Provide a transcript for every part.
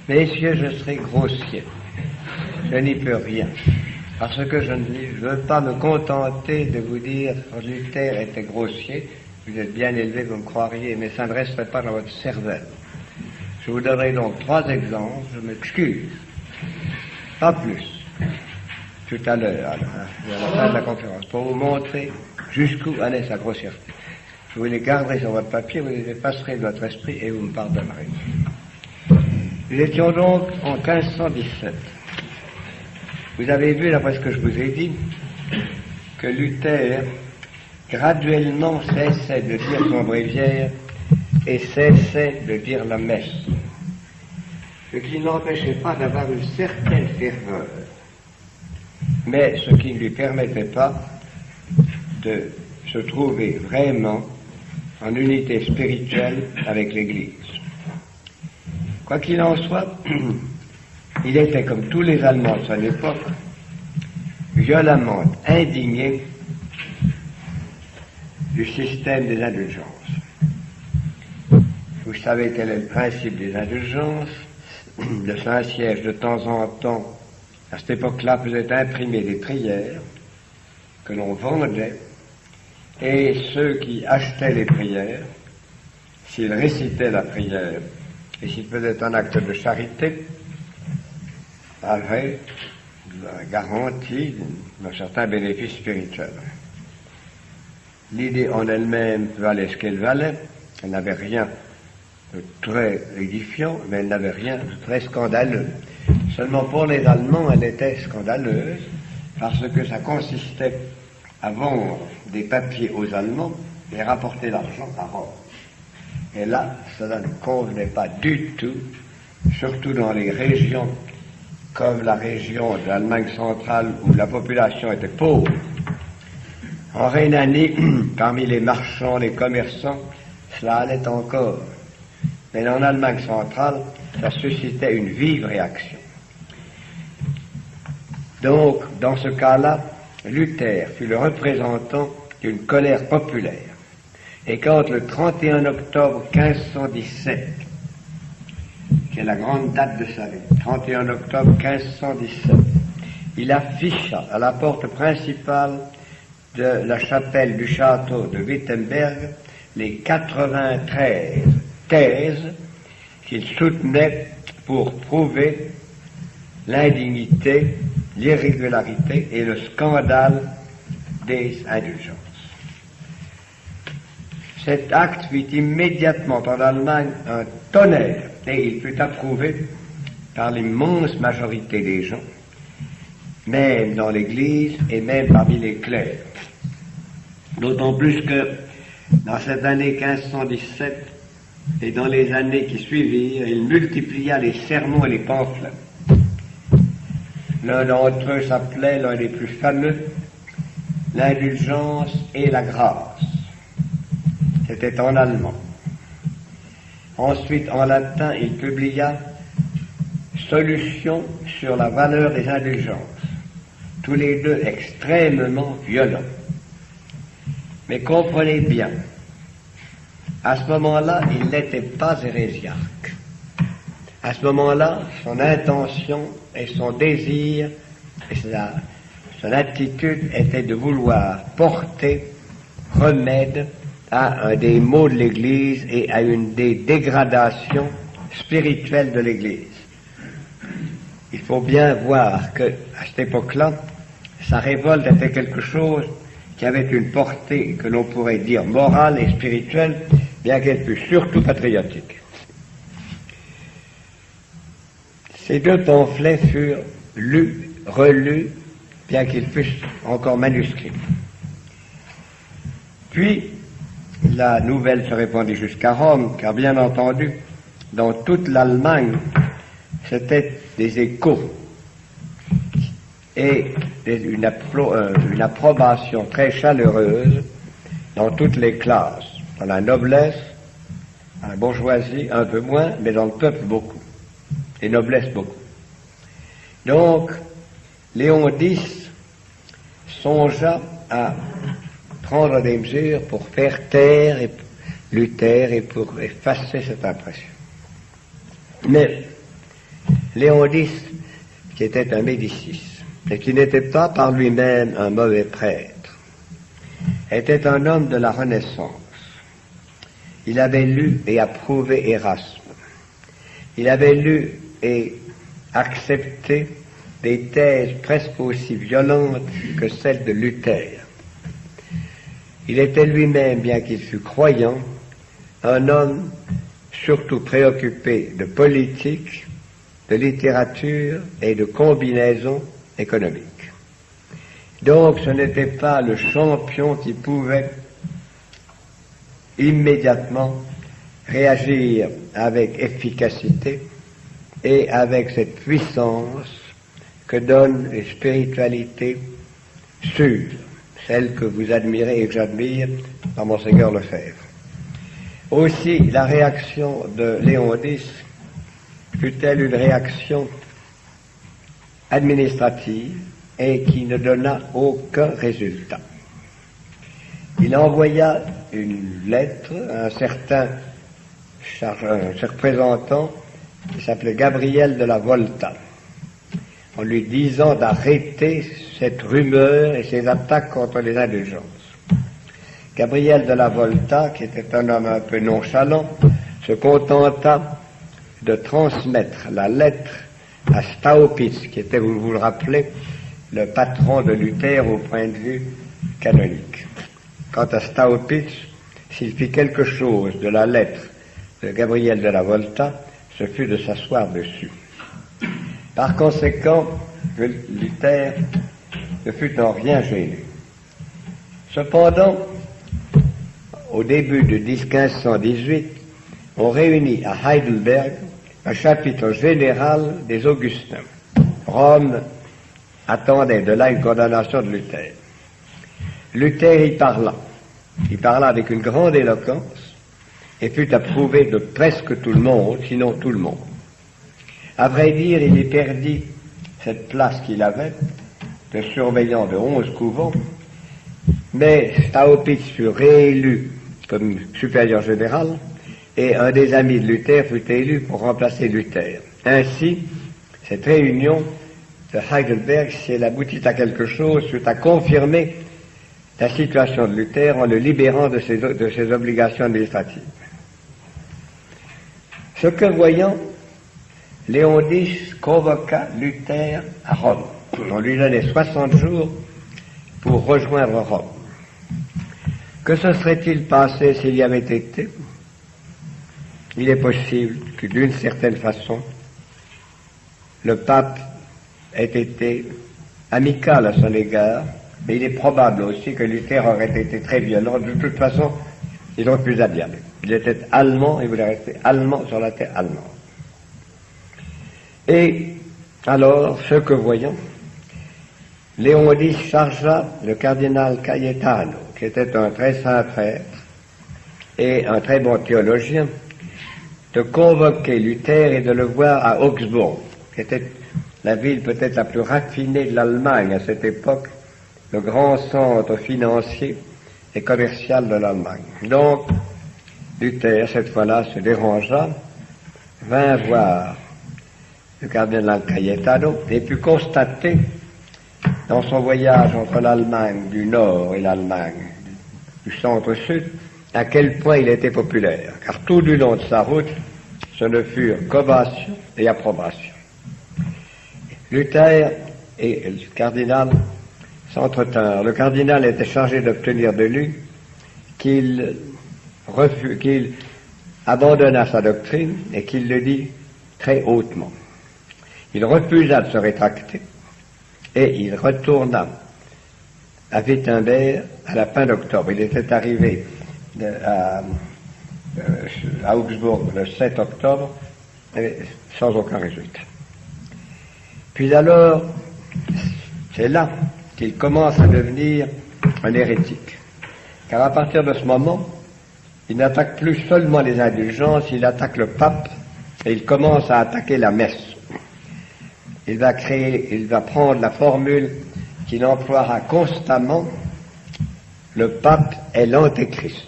Messieurs, je serai grossier. Je n'y peux rien. Parce que je ne veux pas me contenter de vous dire que Luther était grossier. Vous êtes bien élevé, vous me croiriez, mais ça ne resterait pas dans votre cervelle. Je vous donnerai donc 3 exemples, je m'excuse. Pas plus. Tout à l'heure, à la fin de la conférence, pour vous montrer jusqu'où allait sa grossièreté. Je vous les garderai sur votre papier, vous les effacerez de votre esprit et vous me pardonnerez. Nous étions donc en 1517. Vous avez vu, d'après ce que je vous ai dit, que Luther graduellement cessait de dire son bréviaire et cessait de dire la messe. Ce qui n'empêchait pas d'avoir une certaine ferveur, mais ce qui ne lui permettait pas de se trouver vraiment en unité spirituelle avec l'Église. Quoi qu'il en soit, il était, comme tous les Allemands de son époque, violemment indigné du système des indulgences. Vous savez quel est le principe des indulgences. Le Saint-Siège, de temps en temps, à cette époque-là, faisait imprimer des prières que l'on vendait, et ceux qui achetaient les prières, s'ils récitaient la prière et s'ils faisaient un acte de charité, avaient la garantie d'un certain bénéfice spirituel. L'idée en elle-même valait ce qu'elle valait, elle n'avait rien de très édifiant, mais elle n'avait rien de très scandaleux. Seulement pour les Allemands, elle était scandaleuse, parce que ça consistait à vendre des papiers aux Allemands et rapporter l'argent à Rome. Et là, cela ne convenait pas du tout, surtout dans les régions comme la région de l'Allemagne centrale où la population était pauvre. En Rhénanie, parmi les marchands, les commerçants, cela allait encore. Mais en Allemagne centrale, ça suscitait une vive réaction. Donc, dans ce cas-là, Luther fut le représentant d'une colère populaire. Et quand le 31 octobre 1517, qui est la grande date de sa vie, 31 octobre 1517, il afficha à la porte principale de la chapelle du château de Wittenberg les 93 thèses qu'il soutenait pour prouver l'indignité, l'irrégularité et le scandale des indulgences. Cet acte fit immédiatement en Allemagne un tonnerre et il fut approuvé par l'immense majorité des gens, même dans l'Église et même parmi les clercs. D'autant plus que dans cette année 1517 et dans les années qui suivirent, il multiplia les sermons et les pamphlets. L'un d'entre eux s'appelait, l'un des plus fameux, l'indulgence et la grâce. C'était en allemand. Ensuite, en latin, il publia Solution sur la valeur des indulgences, tous les deux extrêmement violents. Mais comprenez bien, à ce moment-là, il n'était pas hérésiarque. À ce moment-là, son intention et son désir et son attitude était de vouloir porter remède à un des maux de l'Église et à une des dégradations spirituelles de l'Église. Il faut bien voir que, à cette époque-là, sa révolte était quelque chose qui avait une portée que l'on pourrait dire morale et spirituelle, bien qu'elle fût surtout patriotique. Ces 2 pamphlets furent lus, relus, bien qu'ils fussent encore manuscrits. Puis, la nouvelle se répandit jusqu'à Rome, car bien entendu, dans toute l'Allemagne, c'était des échos et une approbation très chaleureuse dans toutes les classes, dans la noblesse, dans la bourgeoisie un peu moins, mais dans le peuple beaucoup, et noblesse beaucoup. Donc, Léon X songea à prendre des mesures pour faire taire Luther et pour effacer cette impression. Mais Léon X, qui était un Médicis, et qui n'était pas par lui-même un mauvais prêtre, était un homme de la Renaissance. Il avait lu et approuvé Erasme. Il avait lu et accepté des thèses presque aussi violentes que celles de Luther. Il était lui-même, bien qu'il fût croyant, un homme surtout préoccupé de politique, de littérature et de combinaisons économiques. Donc ce n'était pas le champion qui pouvait immédiatement réagir avec efficacité et avec cette puissance que donne les spiritualités sûres, celles que vous admirez et que j'admire par Monseigneur Lefebvre. Aussi, la réaction de Léon X fut-elle une réaction administrative et qui ne donna aucun résultat. Il envoya une lettre à un certain représentant qui s'appelait Gabriel de la Volta, en lui disant d'arrêter cette rumeur et ces attaques contre les indulgences. Gabriel de la Volta, qui était un homme un peu nonchalant, se contenta de transmettre la lettre à Staupitz, qui était, vous vous le rappelez, le patron de Luther au point de vue canonique. Quant à Staupitz, s'il fit quelque chose de la lettre de Gabriel de la Volta, ce fut de s'asseoir dessus. Par conséquent, Luther ne fut en rien gêné. Cependant, au début de 1518, on réunit à Heidelberg un chapitre général des Augustins. Rome attendait de là une condamnation de Luther. Luther y parla. Il parla avec une grande éloquence et fut approuvé de presque tout le monde, sinon tout le monde. À vrai dire, il y perdit cette place qu'il avait de surveillant de 11 couvents, mais Staupitz fut réélu comme supérieur général et un des amis de Luther fut élu pour remplacer Luther. Ainsi, cette réunion de Heidelberg, si elle aboutit à quelque chose, fut à confirmer la situation de Luther en le libérant de ses obligations administratives. Ce que voyant, Léon X convoqua Luther à Rome. On lui donnait 60 jours pour rejoindre Rome. Que se serait-il passé s'il y avait été? Il est possible que d'une certaine façon, le pape ait été amical à son égard, mais il est probable aussi que Luther aurait été très violent. De toute façon, ils ont pu diable. Il était allemand et voulait rester allemand sur la terre allemande. Et alors, ce que voyons, Léon X chargea le cardinal Cayetano, qui était un très saint prêtre et un très bon théologien, de convoquer Luther et de le voir à Augsbourg, qui était la ville peut-être la plus raffinée de l'Allemagne à cette époque, le grand centre financier et commercial de l'Allemagne. Donc, Luther, cette fois-là, se dérangea, vint voir le cardinal Cayetano et put constater, dans son voyage entre l'Allemagne du Nord et l'Allemagne du centre-sud, à quel point il était populaire, car tout du long de sa route, ce ne furent qu'ovation et approbation. Luther et le cardinal s'entretinrent. Le cardinal était chargé d'obtenir de lui qu'il abandonnât sa doctrine et qu'il le dit très hautement. Il refusa de se rétracter et il retourna à Wittenberg à la fin d'octobre. Il était arrivé à Augsbourg le 7 octobre sans aucun résultat. Puis alors, c'est là qu'il commence à devenir un hérétique. Car à partir de ce moment, il n'attaque plus seulement les indulgences, il attaque le pape et il commence à attaquer la messe. Il va prendre la formule qu'il emploiera constamment, le pape est l'antéchrist.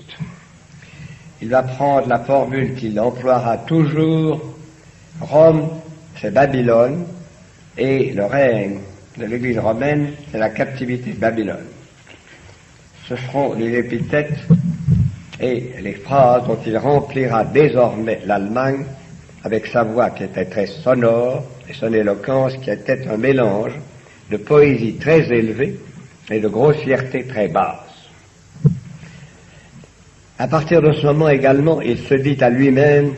Il va prendre la formule qu'il emploiera toujours, Rome c'est Babylone, et le règne de l'Église romaine, c'est la captivité de Babylone. Ce seront les épithètes et les phrases dont il remplira désormais l'Allemagne avec sa voix qui était très sonore et son éloquence qui était un mélange de poésie très élevée et de grossièreté très basse. À partir de ce moment également, il se dit à lui-même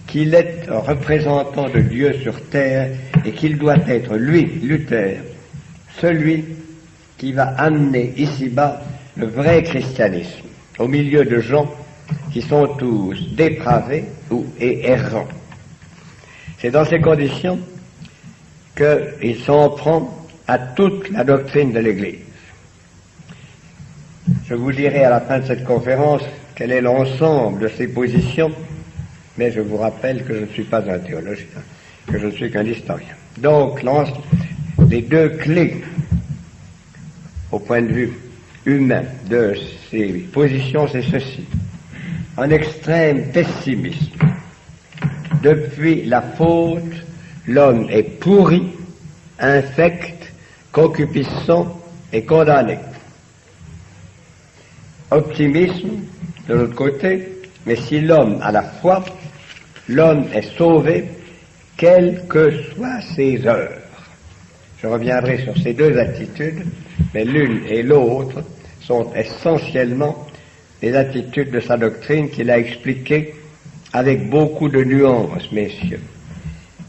qu'il est un représentant de Dieu sur terre et qu'il doit être, lui, Luther, celui qui va amener ici-bas le vrai christianisme au milieu de gens qui sont tous dépravés et errants. C'est dans ces conditions qu'il s'en prend à toute la doctrine de l'Église. Je vous dirai à la fin de cette conférence quel est l'ensemble de ces positions, mais je vous rappelle que je ne suis pas un théologien, que je ne suis qu'un historien. Donc, les deux clés, au point de vue humain, de ces positions, c'est ceci. Un extrême pessimisme. Depuis la faute, l'homme est pourri, infect, concupiscent et condamné. Optimisme, de l'autre côté, mais si l'homme a la foi, l'homme est sauvé, quelles que soient ses heures. Je reviendrai sur ces deux attitudes, mais l'une et l'autre sont essentiellement les attitudes de sa doctrine qu'il a expliquées avec beaucoup de nuances, messieurs.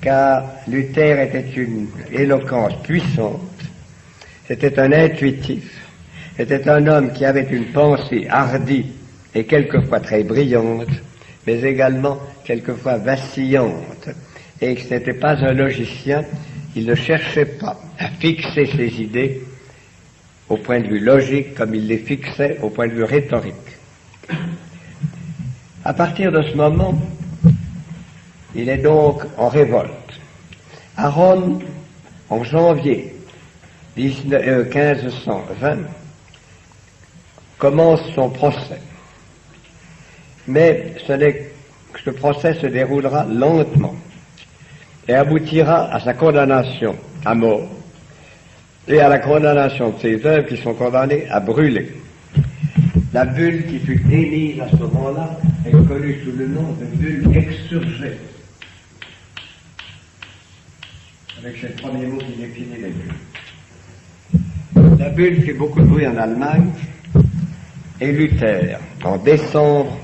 Car Luther était une éloquence puissante, c'était un intuitif, c'était un homme qui avait une pensée hardie et quelquefois très brillante, mais également quelquefois vacillante, et que ce n'était pas un logicien, il ne cherchait pas à fixer ses idées au point de vue logique comme il les fixait au point de vue rhétorique. À partir de ce moment, il est donc en révolte. À Rome, en janvier 1520, commence son procès. Mais ce procès se déroulera lentement et aboutira à sa condamnation à mort et à la condamnation de ses œuvres qui sont condamnées à brûler. La bulle qui fut émise à ce moment-là est connue sous le nom de bulle exsurgée, avec ces premiers mots qui définissent les bulles. La bulle fait beaucoup de bruit en Allemagne, et Luther, en décembre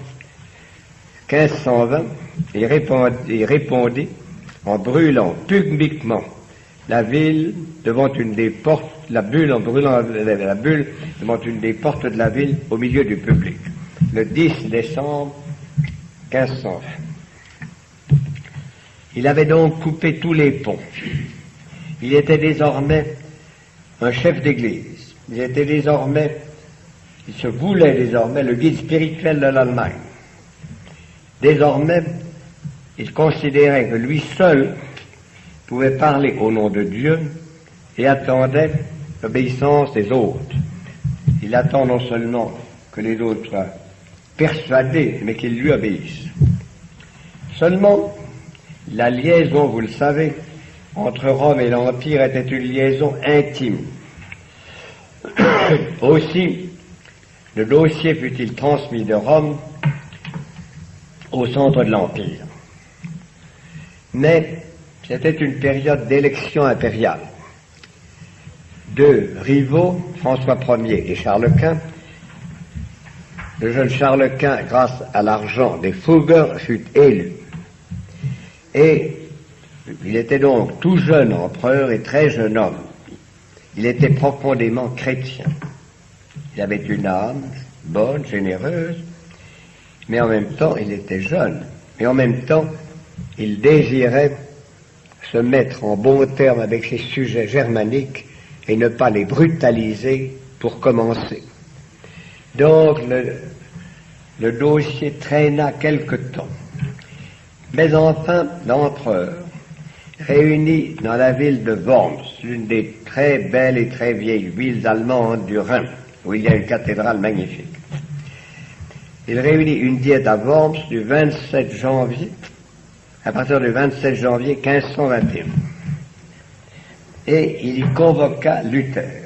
1520, il répondit en brûlant publiquement la ville devant une des portes, la bulle, en brûlant la bulle devant une des portes de la ville au milieu du public, le 10 décembre 1520. Il avait donc coupé tous les ponts. Il était désormais un chef d'église. Il se voulait désormais le guide spirituel de l'Allemagne. Désormais, il considérait que lui seul pouvait parler au nom de Dieu et attendait l'obéissance des autres. Il attend non seulement que les autres soient persuadés, mais qu'ils lui obéissent. Seulement, la liaison, vous le savez, entre Rome et l'Empire était une liaison intime. Aussi, le dossier fut-il transmis de Rome au centre de l'Empire. Mais c'était une période d'élection impériale. Deux rivaux, François Ier et Charles Quint. Le jeune Charles Quint, grâce à l'argent des Fugger, fut élu. Et il était donc tout jeune empereur et très jeune homme. Il était profondément chrétien. Il avait une âme bonne, généreuse, mais en même temps, il était jeune. Et en même temps, il désirait se mettre en bon terme avec ses sujets germaniques et ne pas les brutaliser pour commencer. Donc, le dossier traîna quelque temps. Mais enfin, l'empereur réunit dans la ville de Worms, l'une des très belles et très vieilles villes allemandes du Rhin, où il y a une cathédrale magnifique. Il réunit une diète à Worms du 27 janvier à partir du 27 janvier 1521. Et il y convoqua Luther,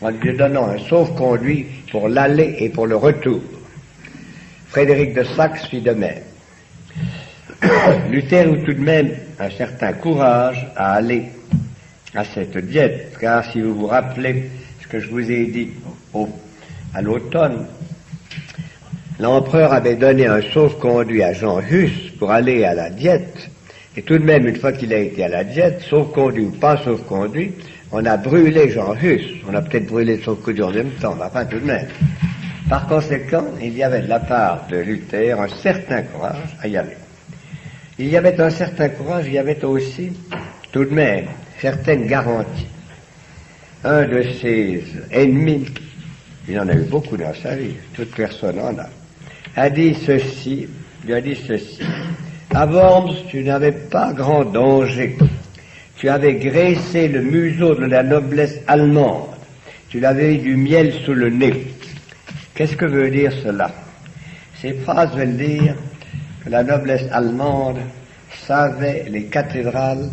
en lui donnant un sauf-conduit pour l'aller et pour le retour. Frédéric de Saxe fit de même. Luther eut tout de même un certain courage à aller à cette diète, car si vous vous rappelez ce que je vous ai dit à l'automne, l'empereur avait donné un sauf-conduit à Jean Hus pour aller à la diète, et tout de même, une fois qu'il a été à la diète, sauf-conduit ou pas sauf-conduit, on a brûlé Jean Hus. On a peut-être brûlé le sauf-conduit en même temps, mais enfin tout de même. Par conséquent, il y avait de la part de Luther un certain courage à y aller. Il y avait un certain courage, il y avait aussi, tout de même, certaines garanties. Un de ses ennemis, il en a eu beaucoup dans sa vie, toute personne en a, lui a dit ceci, à Worms, tu n'avais pas grand danger. Tu avais graissé le museau de la noblesse allemande. Tu l'avais eu du miel sous le nez. Qu'est-ce que veut dire cela? Ces phrases veulent dire que la noblesse allemande savait les cathédrales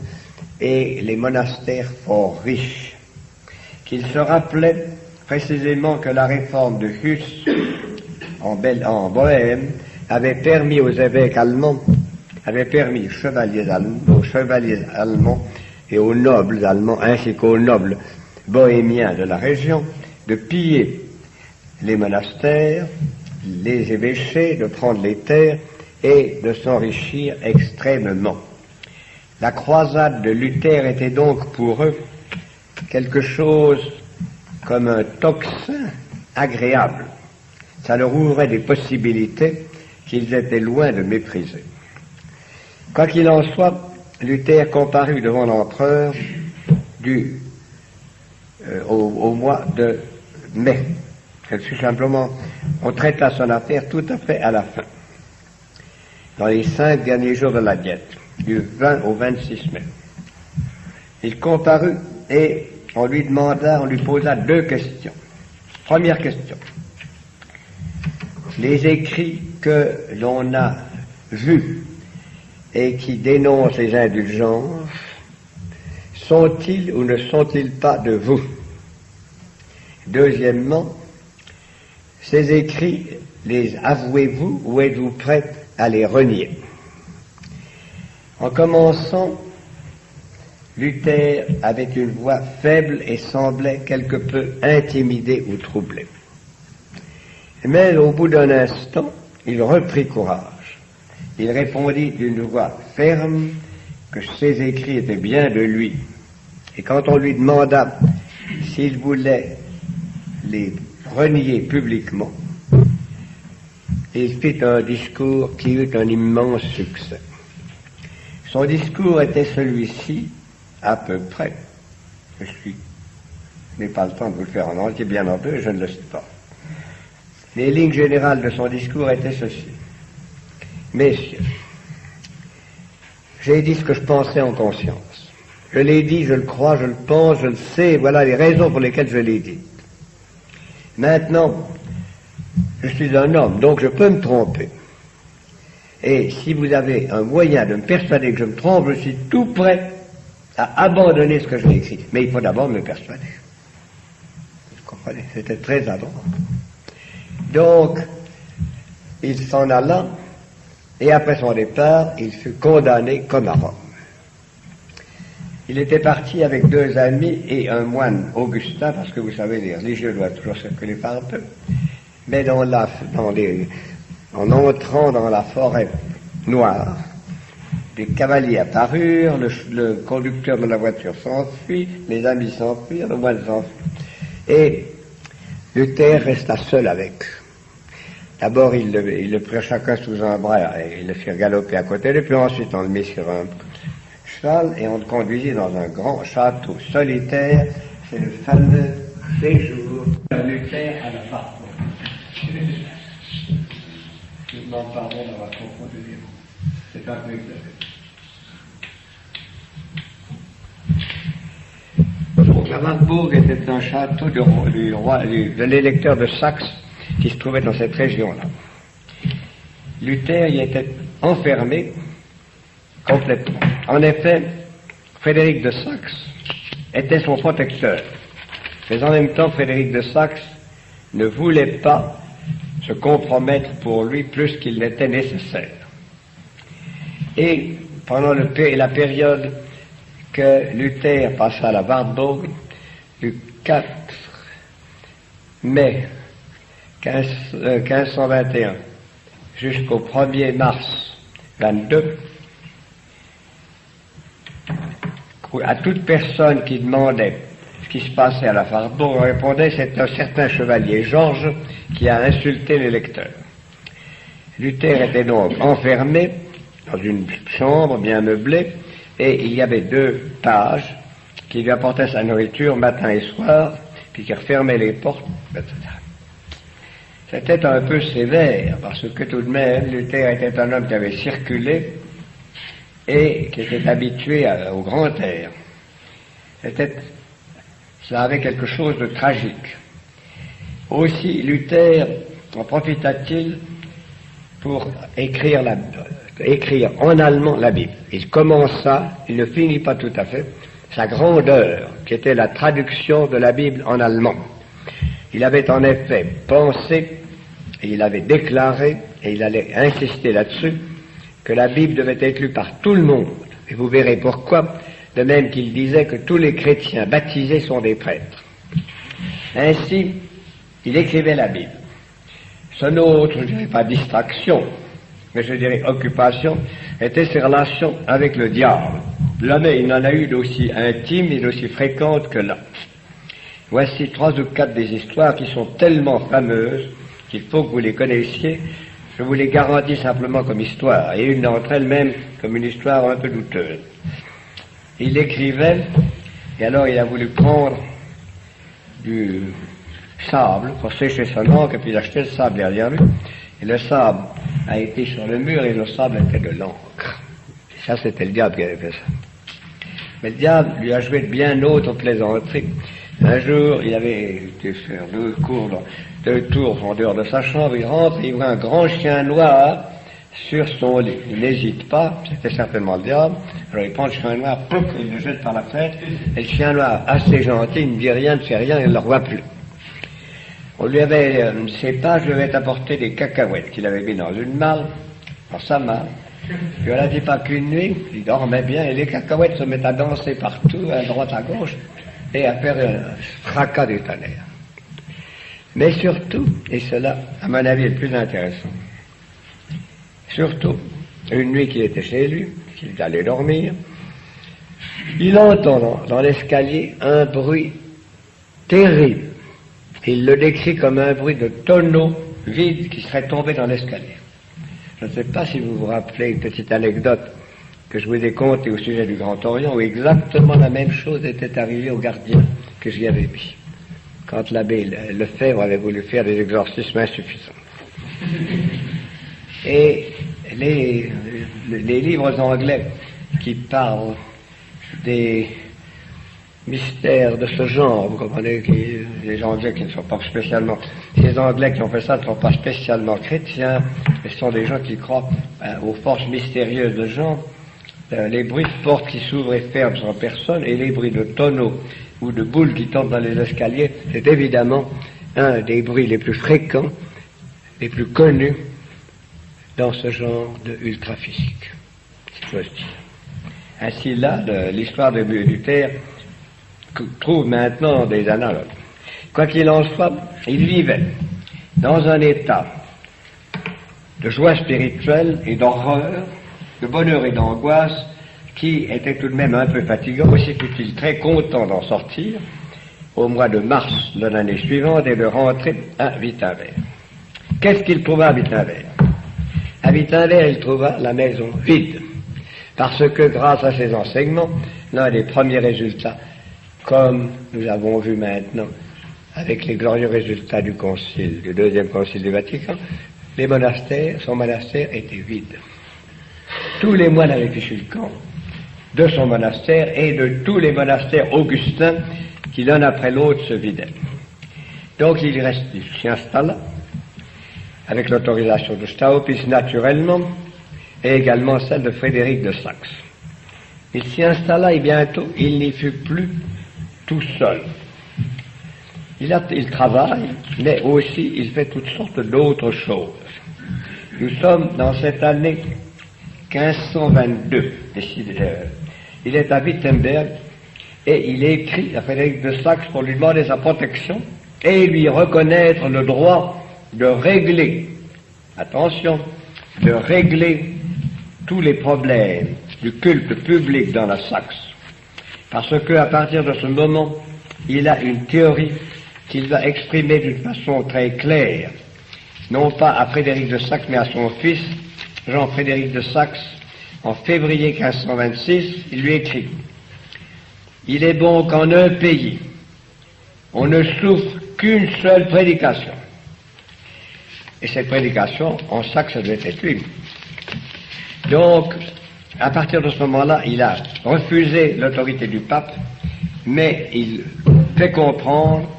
et les monastères fort riches, qu'il se rappelait précisément que la réforme de Hus en Bohême avait permis aux évêques allemands, avait permis aux chevaliers allemands et aux nobles allemands, ainsi qu'aux nobles bohémiens de la région, de piller les monastères, les évêchés, de prendre les terres et de s'enrichir extrêmement. La croisade de Luther était donc pour eux quelque chose comme un tocsin agréable. Ça leur ouvrait des possibilités qu'ils étaient loin de mépriser. Quoi qu'il en soit, Luther comparut devant l'empereur au mois de mai. C'est tout simplement, on traita son affaire tout à fait à la fin, dans les 5 derniers jours de la diète, du 20 au 26 mai. Il comparut et on lui posa 2 questions. Première question. Les écrits que l'on a vus et qui dénoncent les indulgences, sont-ils ou ne sont-ils pas de vous? Deuxièmement, ces écrits, les avouez-vous ou êtes-vous prêt à les renier? En commençant, Luther avait une voix faible et semblait quelque peu intimidé ou troublé. Mais au bout d'un instant, il reprit courage. Il répondit d'une voix ferme que ses écrits étaient bien de lui. Et quand on lui demanda s'il voulait les renier publiquement, il fit un discours qui eut un immense succès. Son discours était celui-ci, à peu près. Je n'ai pas le temps de vous le faire en entier, bien en peu, je ne le sais pas. Les lignes générales de son discours étaient ceci. Messieurs, j'ai dit ce que je pensais en conscience. Je l'ai dit, je le crois, je le pense, je le sais, voilà les raisons pour lesquelles je l'ai dit. Maintenant, je suis un homme, donc je peux me tromper. Et si vous avez un moyen de me persuader que je me trompe, je suis tout prêt à abandonner ce que j'ai écrit. Mais il faut d'abord me persuader. Vous comprenez? C'était très important. Donc, il s'en alla, et après son départ, il fut condamné comme à Rome. Il était parti avec 2 amis et un moine Augustin, parce que vous savez, les religieux doivent toujours circuler par eux. Mais en entrant dans la forêt noire, des cavaliers apparurent, le conducteur de la voiture s'enfuit, les amis s'enfuirent, le moine s'enfuit. Et Luther resta seul avec eux. D'abord, il le prit chacun sous un bras et il le fit galoper à côté de lui, puis ensuite on le mit sur un cheval et on le conduisit dans un grand château solitaire. C'est le fameux séjour de Luther à la Barbe. Je vous demande pardon d'avoir confondu les mots. C'est un peu exagéré. La Wartburg était un château de l'électeur de Saxe qui se trouvait dans cette région-là. Luther y était enfermé complètement. En effet, Frédéric de Saxe était son protecteur, mais en même temps, Frédéric de Saxe ne voulait pas se compromettre pour lui plus qu'il n'était nécessaire. Et pendant la période que Luther passa à la Wartburg, du 4 mai 1521 jusqu'au 1er mars 22, à toute personne qui demandait ce qui se passait à la Wartburg, on répondait: c'est un certain chevalier Georges qui a insulté les lecteurs. Luther était donc enfermé dans une chambre bien meublée, et il y avait 2 pages qui lui apportaient sa nourriture matin et soir, puis qui refermaient les portes, etc. C'était un peu sévère, parce que tout de même, Luther était un homme qui avait circulé et qui était habitué au grand air. Ça avait quelque chose de tragique. Aussi, Luther en profita-t-il pour écrire en allemand la Bible. Il commença, il ne finit pas tout à fait, sa grande œuvre, qui était la traduction de la Bible en allemand. Il avait en effet pensé, et il avait déclaré, et il allait insister là-dessus, que la Bible devait être lue par tout le monde. Et vous verrez pourquoi, de même qu'il disait que tous les chrétiens baptisés sont des prêtres. Ainsi, il écrivait la Bible. Son autre, je ne dirais pas distraction, mais je dirais occupation, était ses relations avec le diable. Jamais il n'en a eu d'aussi intime et d'aussi fréquente que là. Voici 3 ou 4 des histoires qui sont tellement fameuses qu'il faut que vous les connaissiez. Je vous les garantis simplement comme histoire, et une d'entre elles même comme une histoire un peu douteuse. Il écrivait, et alors il a voulu prendre du sable pour sécher son encre, et puis il a jeté le sable derrière lui, et le sable a été sur le mur, et le sable était de l'encre. Et ça, c'était le diable qui avait fait ça. Mais le diable lui a joué de bien d'autres plaisanteries. Un jour, il avait été faire 2 tours en dehors de sa chambre, il rentre et il voit un grand chien noir sur son lit. Il n'hésite pas, c'était certainement le diable. Alors il prend le chien noir, pouf, il le jette par la fenêtre, et le chien noir, assez gentil, il ne dit rien, ne fait rien, il ne le revoit plus. On lui avait, ses pages lui avaient apporté des cacahuètes qu'il avait mis dans une malle, dans sa malle. Puis on n'a dit pas qu'une nuit, il dormait bien, et les cacahuètes se mettent à danser partout, à droite, à gauche, et à faire un fracas du tonnerre. Mais surtout, et cela, à mon avis, est le plus intéressant, surtout, une nuit qu'il était chez lui, qu'il allait dormir, il entend dans l'escalier un bruit terrible. Il le décrit comme un bruit de tonneau vide qui serait tombé dans l'escalier. Je ne sais pas si vous vous rappelez une petite anecdote que je vous ai contée au sujet du Grand Orient, où exactement la même chose était arrivée au gardien que j'y avais mis, quand l'abbé Lefebvre avait voulu faire des exorcismes insuffisants. Et les livres anglais qui parlent des mystères de ce genre, vous comprenez, les Anglais qui ne sont pas spécialement, ces Anglais qui ont fait ça ne sont pas spécialement chrétiens, mais ce sont des gens qui croient aux forces mystérieuses de gens, les bruits de portes qui s'ouvrent et ferment sans personne, et les bruits de tonneaux ou de boules qui tombent dans les escaliers, c'est évidemment un des bruits les plus fréquents, les plus connus dans ce genre de ultraphysique. Ainsi là, l'histoire de Luther trouve maintenant des analogues. Quoi qu'il en soit, il vivait dans un état de joie spirituelle et d'horreur, de bonheur et d'angoisse, qui était tout de même un peu fatigant, aussi fut-il très content d'en sortir au mois de mars de l'année suivante et de rentrer à Wittenberg. Qu'est-ce qu'il trouva à Wittenberg? À Wittenberg, il trouva la maison vide, parce que grâce à ses enseignements, l'un des premiers résultats, comme nous avons vu maintenant avec les glorieux résultats du concile, du deuxième concile du Vatican, les monastères, son monastère était vide. Tous les moines avaient fichu le camp de son monastère et de tous les monastères augustins qui l'un après l'autre se vidaient. Donc il s'y installa avec l'autorisation de Staupitz naturellement, et également celle de Frédéric de Saxe. Il s'y installa et bientôt il n'y fut plus tout seul. Il travaille, mais aussi il fait toutes sortes d'autres choses. Nous sommes dans cette année 1522. Il est à Wittenberg et il écrit à Frédéric de Saxe pour lui demander sa protection et lui reconnaître le droit de régler, attention, de régler tous les problèmes du culte public dans la Saxe. Parce qu'à partir de ce moment, il a une théorie qu'il va exprimer d'une façon très claire, non pas à Frédéric de Saxe, mais à son fils, Jean-Frédéric de Saxe, en février 1526, il lui écrit « Il est bon qu'en un pays, on ne souffre qu'une seule prédication. » Et cette prédication, en Saxe, ça devait être une. Donc, à partir de ce moment-là, il a refusé l'autorité du pape, mais il fait comprendre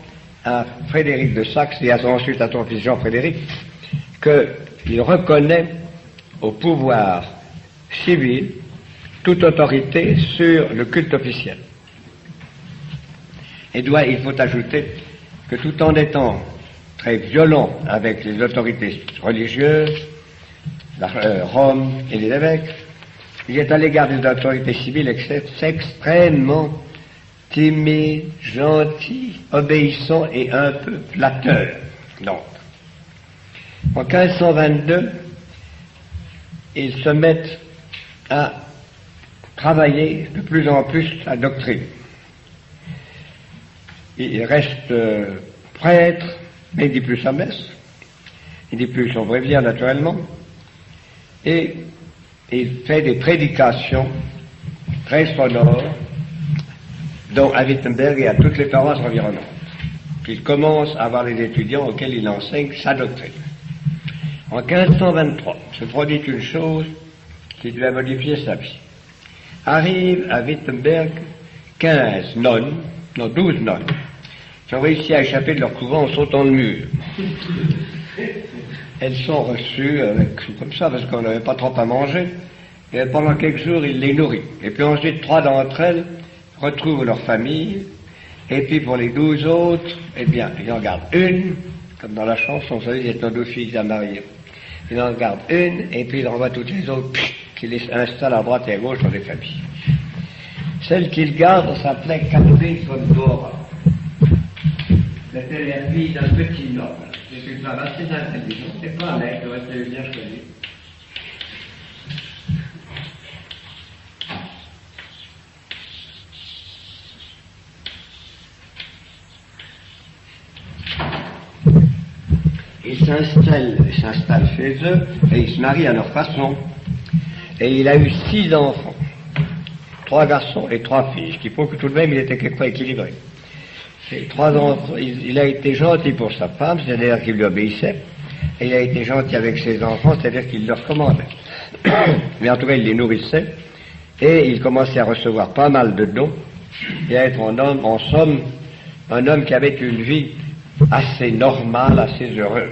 à Frédéric de Saxe et ensuite à son fils Jean-Frédéric qu'il reconnaît au pouvoir civil toute autorité sur le culte officiel. Et il faut ajouter que tout en étant très violent avec les autorités religieuses, Rome et les évêques, il est à l'égard des autorités civiles extrêmement timide, gentil, obéissant et un peu flatteur. Donc, en 1522, ils se mettent à travailler de plus en plus la doctrine. Il reste prêtre, mais il dit plus sa messe, il dit plus son bréviaire naturellement, et il fait des prédications très sonores, dont à Wittenberg et à toutes les paroisses environnantes. Il commence à avoir les étudiants auxquels il enseigne sa doctrine. En 1523, se produit une chose qui lui a modifié sa vie. Arrive à Wittenberg 12 nonnes, qui ont réussi à échapper de leur couvent en sautant le mur. Elles sont reçues comme ça, parce qu'on n'avait pas trop à manger, et pendant quelques jours, il les nourrit. Et puis ensuite, 3 d'entre elles retrouvent leur famille, et puis pour les 12 autres, eh bien, il en garde une, comme dans la chanson, vous savez, il y a 2 filles à marier. Il en garde une, et puis il renvoie toutes les autres, qui les installe à droite et à gauche dans les familles. Celle qu'il garde s'appelait Catherine von Bora. C'était la fille d'un petit noble. C'est une femme assez intelligente, c'est pas un mec, elle rester bien choisi. Il s'installe chez eux et il se marie à leur façon. Et il a eu 6 enfants, 3 garçons et 3 filles, ce qui prouve que tout de même il était quelquefois équilibré. Et 3 enfants, il a été gentil pour sa femme, c'est-à-dire qu'il lui obéissait, et il a été gentil avec ses enfants, c'est-à-dire qu'il leur commandait. Mais en tout cas, il les nourrissait, et il commençait à recevoir pas mal de dons, et à être un homme, en somme, un homme qui avait une vie assez normale, assez heureuse.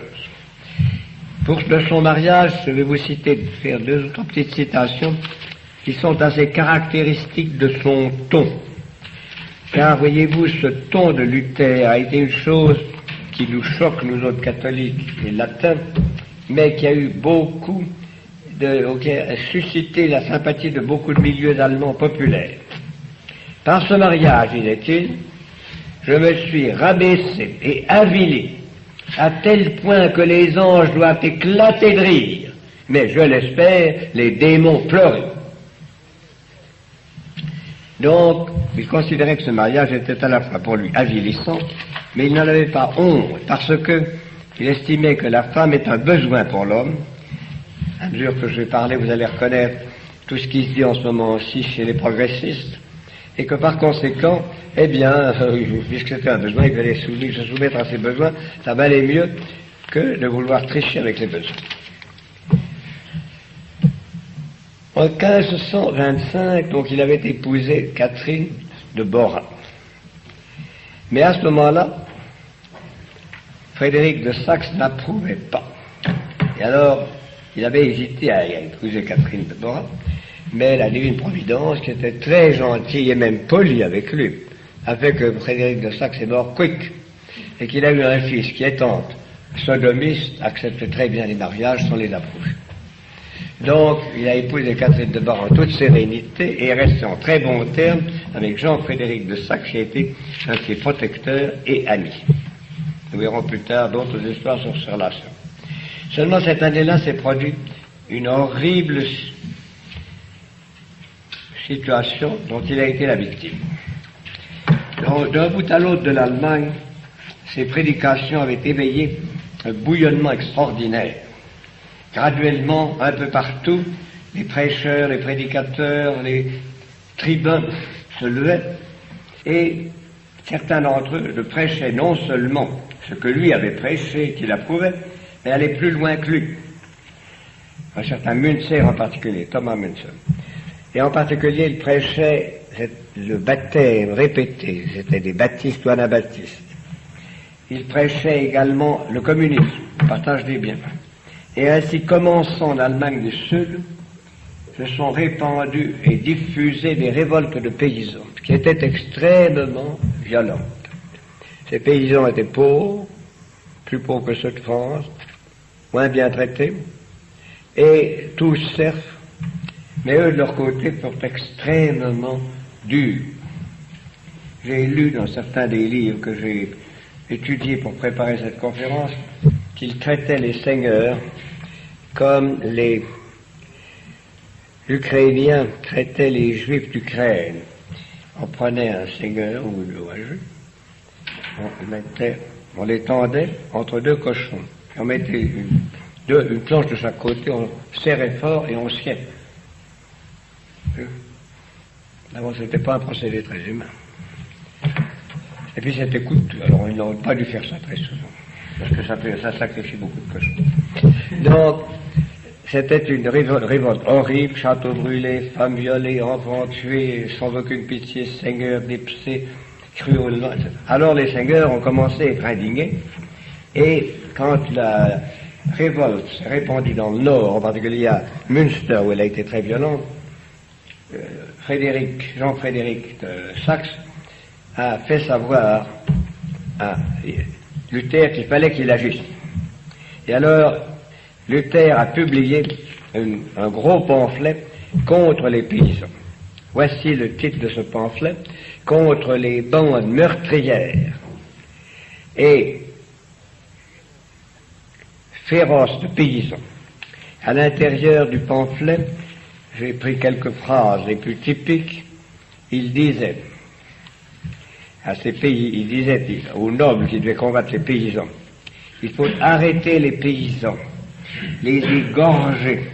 Pour de son mariage, je vais vous faire 2 autres petites citations qui sont assez caractéristiques de son ton. Car, voyez-vous, ce ton de Luther a été une chose qui nous choque, nous autres catholiques et latins, mais qui a suscité la sympathie de beaucoup de milieux allemands populaires. Par ce mariage, disait-il, je me suis rabaissé et avili à tel point que les anges doivent éclater de rire, mais je l'espère, les démons pleurer. Donc, il considérait que ce mariage était à la fois pour lui avilissant, mais il n'en avait pas honte, parce que il estimait que la femme est un besoin pour l'homme. À mesure que je vais parler, vous allez reconnaître tout ce qui se dit en ce moment aussi chez les progressistes, et que par conséquent, eh bien, puisque c'était un besoin, il fallait se soumettre à ses besoins, ça valait mieux que de vouloir tricher avec les besoins. En 1525, donc, il avait épousé Catherine de Bora. Mais à ce moment-là, Frédéric de Saxe n'approuvait pas. Et alors, Il avait hésité à épouser Catherine de Bora, mais la divine providence, qui était très gentille et même polie avec lui, a fait que Frédéric de Saxe est mort quick, et qu'il a eu un fils qui, étant sodomiste, accepte très bien les mariages sans les approcher. Donc, il a épousé Catherine de Bar en toute sérénité et est resté en très bons termes avec Jean-Frédéric de Saxe, qui a été un de ses protecteurs et amis. Nous verrons plus tard d'autres histoires sur ces relations. Seulement, cette année-là s'est produite une horrible situation dont il a été la victime. D'un bout à l'autre de l'Allemagne, ses prédications avaient éveillé un bouillonnement extraordinaire. Graduellement, un peu partout, les prêcheurs, les prédicateurs, les tribuns se levaient, et certains d'entre eux le prêchaient non seulement ce que lui avait prêché, qu'il approuvait, mais allaient plus loin que lui. Un certain Münzer en particulier, Thomas Münzer. Et en particulier, il prêchait le baptême répété, c'était des baptistes ou anabaptistes. Il prêchait également le communisme, le partage des biens. Et ainsi, commençant en Allemagne du Sud, se sont répandues et diffusées des révoltes de paysans, qui étaient extrêmement violentes. Ces paysans étaient pauvres, plus pauvres que ceux de France, moins bien traités, et tous serfs, mais eux, de leur côté, furent extrêmement durs. J'ai lu dans certains des livres que j'ai étudiés pour préparer cette conférence, qu'ils traitaient les seigneurs comme les Ukrainiens traitaient les Juifs d'Ukraine. On prenait un seigneur ou un juif, on les tendait entre deux cochons. On mettait une planche de chaque côté, on serrait fort et on sciait. D'abord, c'était pas un procédé très humain. Et puis c'était coûteux, alors ils n'auraient pas dû faire ça très souvent, parce que ça sacrifie beaucoup de cochons. Donc, c'était une révolte horrible, châteaux brûlés, femmes violées, enfants tués, sans aucune pitié, seigneurs dépecés, cruellement, etc. Alors les seigneurs ont commencé à être indignés, et quand la révolte s'est répandue dans le nord, en particulier à Münster, où elle a été très violente, Jean-Frédéric de Saxe a fait savoir à Luther qu'il fallait qu'il agisse. Et alors, Luther a publié un gros pamphlet contre les paysans. Voici le titre de ce pamphlet: contre les bandes meurtrières et féroces de paysans. À l'intérieur du pamphlet, j'ai pris quelques phrases les plus typiques. Il disait à ces pays, il disait aux nobles qui devaient combattre les paysans, il faut arrêter les paysans, les égorger,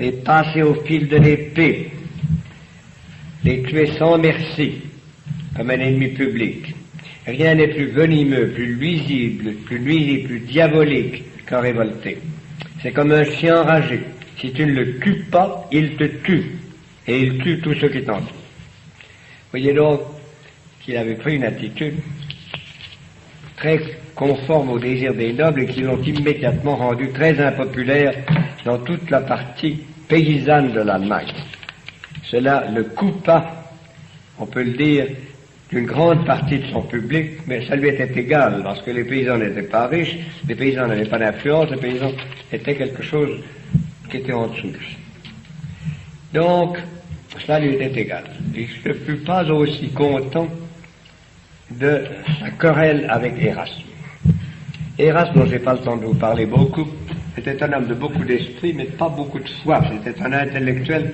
les passer au fil de l'épée, les tuer sans merci, comme un ennemi public. Rien n'est plus venimeux, plus nuisible, plus diabolique qu'un révolté. C'est comme un chien enragé. Si tu ne le tues pas, il te tue, et il tue tous ceux qui t'entourent. Voyez donc qu'il avait pris une attitude très conforme au désir des nobles et qui l'ont immédiatement rendu très impopulaire dans toute la partie paysanne de l'Allemagne. Cela le coupa, on peut le dire, d'une grande partie de son public, mais ça lui était égal, parce que les paysans n'étaient pas riches, les paysans n'avaient pas d'influence, les paysans étaient quelque chose qui était en dessous. Donc, cela lui était égal. Il ne fut pas aussi content de sa querelle avec Érasme. Érasme, dont je n'ai pas le temps de vous parler beaucoup, était un homme de beaucoup d'esprit, mais pas beaucoup de foi. C'était un intellectuel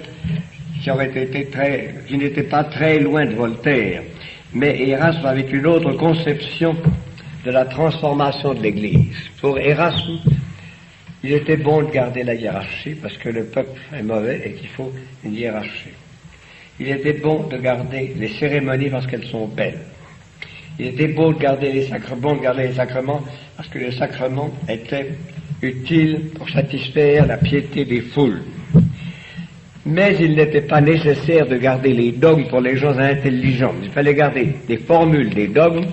qui n'était pas très loin de Voltaire. Mais Érasme avait une autre conception de la transformation de l'Église. Pour Érasme, il était bon de garder la hiérarchie, parce que le peuple est mauvais et qu'il faut une hiérarchie. Il était bon de garder les cérémonies parce qu'elles sont belles. Il était beau de garder les sacrements, parce que les sacrements étaient utiles pour satisfaire la piété des foules. Mais il n'était pas nécessaire de garder les dogmes pour les gens intelligents. Il fallait garder des formules des dogmes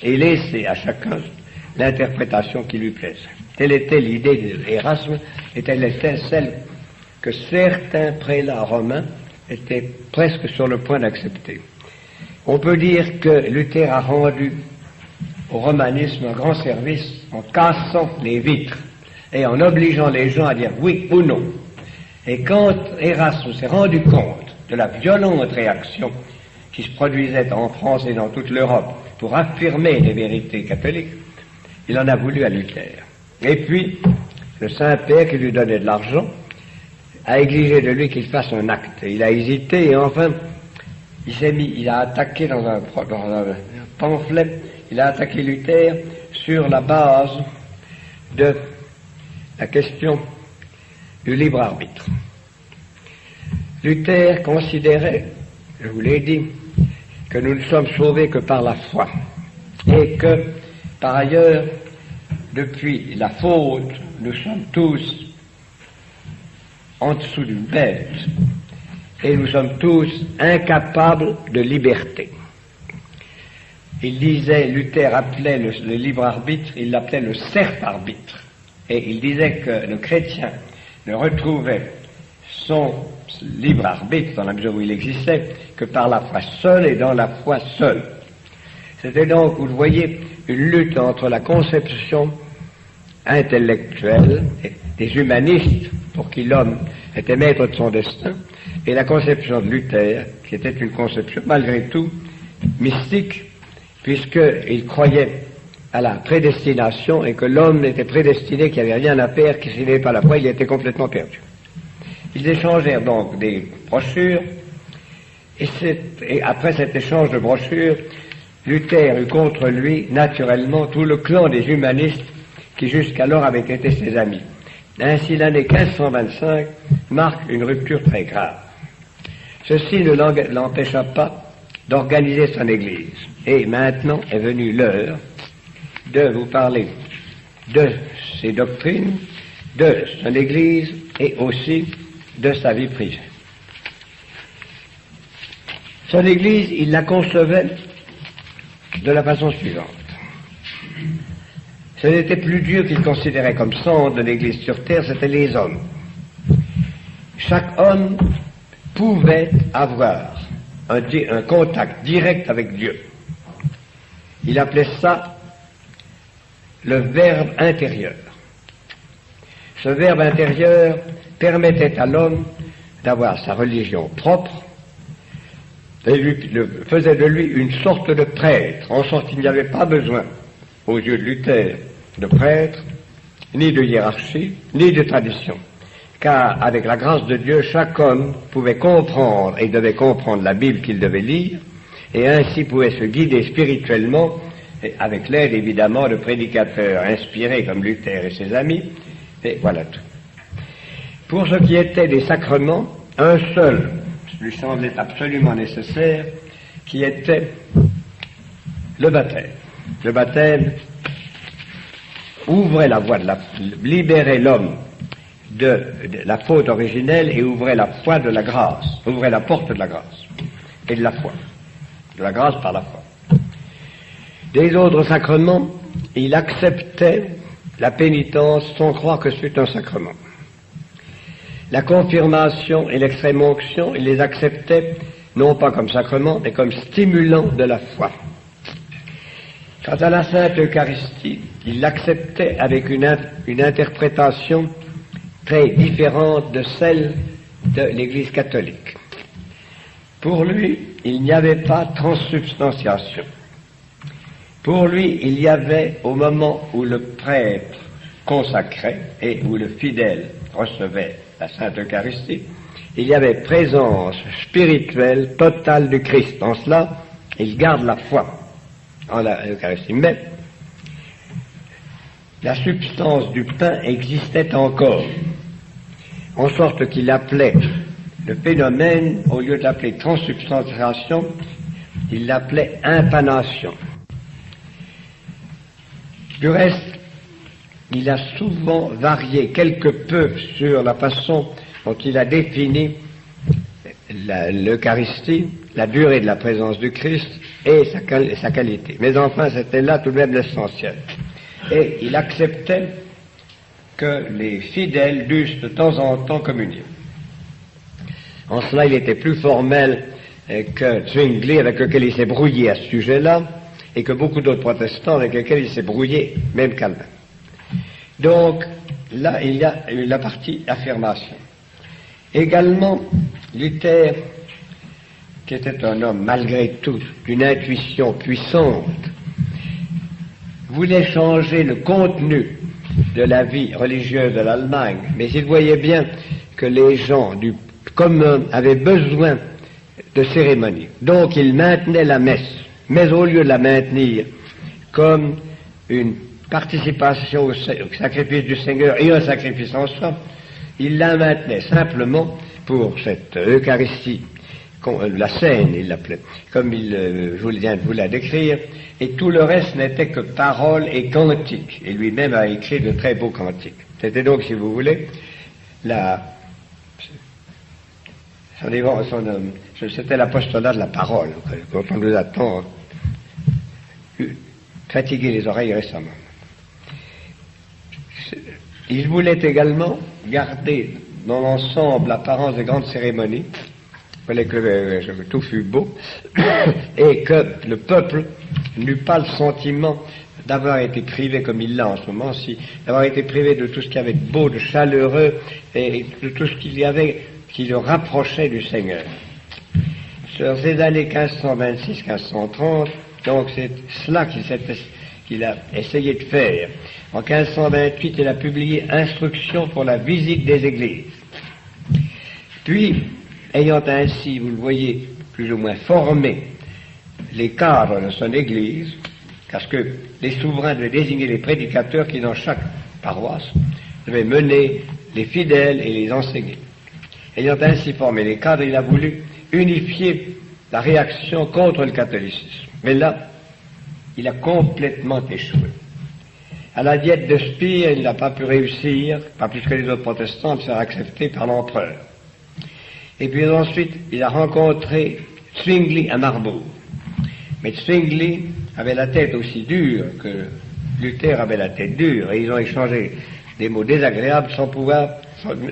et laisser à chacun l'interprétation qui lui plaisait. Telle était l'idée d'Erasme, et telle était celle que certains prélats romains étaient presque sur le point d'accepter. On peut dire que Luther a rendu au romanisme un grand service en cassant les vitres et en obligeant les gens à dire oui ou non. Et quand Erasme s'est rendu compte de la violente réaction qui se produisait en France et dans toute l'Europe pour affirmer les vérités catholiques, il en a voulu à Luther. Et puis, le Saint-Père, qui lui donnait de l'argent, a exigé de lui qu'il fasse un acte. Il a hésité et enfin, il a attaqué dans un pamphlet, il a attaqué Luther sur la base de la question du libre arbitre. Luther considérait, je vous l'ai dit, que nous ne sommes sauvés que par la foi et que, par ailleurs, depuis la faute, nous sommes tous en dessous d'une bête et nous sommes tous incapables de liberté. Il disait, Luther appelait le libre arbitre, il l'appelait le serf-arbitre. Et il disait que le chrétien ne retrouvait son libre arbitre, dans la mesure où il existait, que par la foi seule et dans la foi seule. C'était donc, vous le voyez, une lutte entre la conception intellectuelle des humanistes, pour qui l'homme était maître de son destin, et la conception de Luther, qui était une conception, malgré tout, mystique, puisqu'il croyait à la prédestination et que l'homme était prédestiné, qu'il n'y avait rien à faire, qu'il s'il n'avait pas la foi, il était complètement perdu. Ils échangèrent donc des brochures, et après cet échange de brochures, Luther eut contre lui, naturellement, tout le clan des humanistes qui jusqu'alors avaient été ses amis. Ainsi, l'année 1525 marque une rupture très grave. Ceci ne l'empêcha pas d'organiser son Église. Et maintenant est venue l'heure de vous parler de ses doctrines, de son Église et aussi de sa vie privée. Son Église, il la concevait de la façon suivante. Ce n'était plus Dieu qu'il considérait comme centre de l'Église sur terre, c'était les hommes. Chaque homme pouvait avoir un contact direct avec Dieu. Il appelait ça le verbe intérieur. Ce verbe intérieur permettait à l'homme d'avoir sa religion propre et faisait de lui une sorte de prêtre, en sorte qu'il n'y avait pas besoin, aux yeux de Luther, de prêtre, ni de hiérarchie, ni de tradition. Car avec la grâce de Dieu, chaque homme pouvait comprendre et devait comprendre la Bible qu'il devait lire, et ainsi pouvait se guider spirituellement, et avec l'aide évidemment de prédicateurs inspirés comme Luther et ses amis, et voilà tout. Pour ce qui était des sacrements, un seul lui semblait absolument nécessaire, qui était le baptême. Le baptême ouvrait la voie libérait l'homme de la faute originelle et ouvrait la foi de la grâce, ouvrait la porte de la grâce et de la foi, de la grâce par la foi. Des autres sacrements, il acceptait la pénitence sans croire que c'est un sacrement. La confirmation et l'extrême-onction, il les acceptait non pas comme sacrement, mais comme stimulant de la foi. Quant à la Sainte Eucharistie, il l'acceptait avec une interprétation très différente de celle de l'Église catholique. Pour lui, il n'y avait pas transsubstantiation. Pour lui, il y avait, au moment où le prêtre consacrait et où le fidèle recevait la Sainte Eucharistie, il y avait présence spirituelle totale du Christ. En cela, il garde la foi en l'Eucharistie. Mais la substance du pain existait encore, en sorte qu'il appelait le phénomène, au lieu de l'appeler transsubstantiation, il l'appelait impanation. Du reste, il a souvent varié quelque peu sur la façon dont il a défini l'Eucharistie, la durée de la présence du Christ et sa qualité. Mais enfin, c'était là tout de même l'essentiel. Et il acceptait que les fidèles dussent de temps en temps communier. En cela, il était plus formel que Zwingli, avec lequel il s'est brouillé à ce sujet-là, et que beaucoup d'autres protestants avec lesquels il s'est brouillé, même Calvin. Donc, là, il y a la partie affirmation. Également, Luther, qui était un homme, malgré tout, d'une intuition puissante, voulait changer le contenu de la vie religieuse de l'Allemagne, mais il voyait bien que les gens du commun avaient besoin de cérémonie. Donc, il maintenait la messe, mais au lieu de la maintenir comme une participation au sacrifice du Seigneur et un sacrifice en soi, il la maintenait simplement pour cette Eucharistie, la scène, il l'appelait, comme je viens de vous la décrire, et tout le reste n'était que paroles et cantiques, et lui-même a écrit de très beaux cantiques. C'était donc, si vous voulez, c'était l'apostolat de la parole, quand on nous attend fatiguer les oreilles récemment. Il voulait également garder dans l'ensemble l'apparence des grandes cérémonies. Il fallait que tout fût beau et que le peuple n'eut pas le sentiment d'avoir été privé, comme il l'a en ce moment-ci, d'avoir été privé de tout ce qu'il y avait de beau, de chaleureux et de tout ce qu'il y avait qui le rapprochait du Seigneur. Sur ces années 1526-1530, donc c'est cela qu'il a essayé de faire. En 1528, il a publié « Instructions pour la visite des églises ». Puis, ayant ainsi, vous le voyez, plus ou moins formé les cadres de son église, parce que les souverains devaient désigner les prédicateurs qui, dans chaque paroisse, devaient mener les fidèles et les enseigner. Ayant ainsi formé les cadres, il a voulu unifier la réaction contre le catholicisme. Mais là, il a complètement échoué. À la diète de Spire, il n'a pas pu réussir, pas plus que les autres protestants, de se faire accepter par l'empereur. Et puis ensuite, il a rencontré Zwingli à Marbourg. Mais Zwingli avait la tête aussi dure que Luther avait la tête dure, et ils ont échangé des mots désagréables sans pouvoir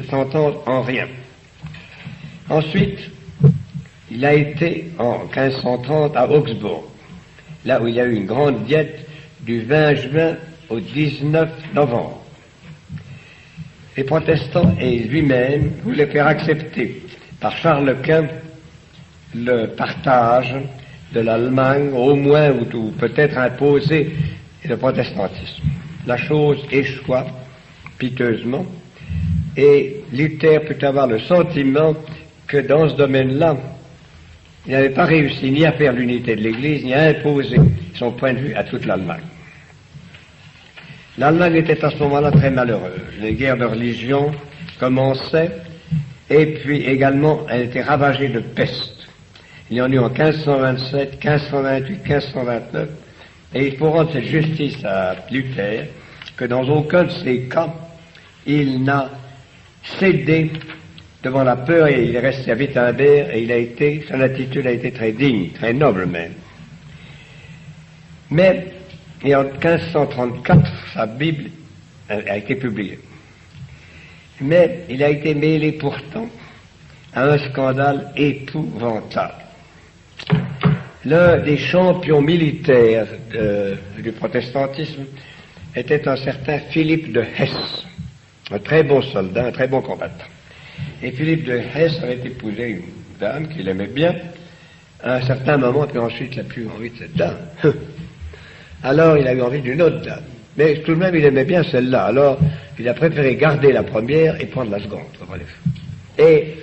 s'entendre en rien. Ensuite, il a été en 1530 à Augsbourg, là où il y a eu une grande diète du 20 juin au 19 novembre. Les protestants et lui-même voulaient faire accepter par Charles Quint le partage de l'Allemagne, au moins, ou peut-être imposer le protestantisme. La chose échoua piteusement, et Luther put avoir le sentiment que dans ce domaine-là, il n'avait pas réussi ni à faire l'unité de l'Église, ni à imposer son point de vue à toute l'Allemagne. L'Allemagne était à ce moment-là très malheureuse. Les guerres de religion commençaient, et puis également, elle était ravagée de peste. Il y en eut en 1527, 1528, 1529, et il faut rendre cette justice à Luther, que dans aucun de ces cas, il n'a cédé devant la peur, et il est resté à Wittenberg, et son attitude a été très digne, très noble même. Mais, et en 1534, sa Bible a été publiée. Mais il a été mêlé pourtant à un scandale épouvantable. L'un des champions militaires du protestantisme était un certain Philippe de Hesse, un très bon soldat, un très bon combattant. Et Philippe de Hesse avait épousé une dame qu'il aimait bien à un certain moment, puis ensuite il n'a plus envie de cette dame. Alors il a eu envie d'une autre dame. Mais tout de même il aimait bien celle-là, alors il a préféré garder la première et prendre la seconde. Et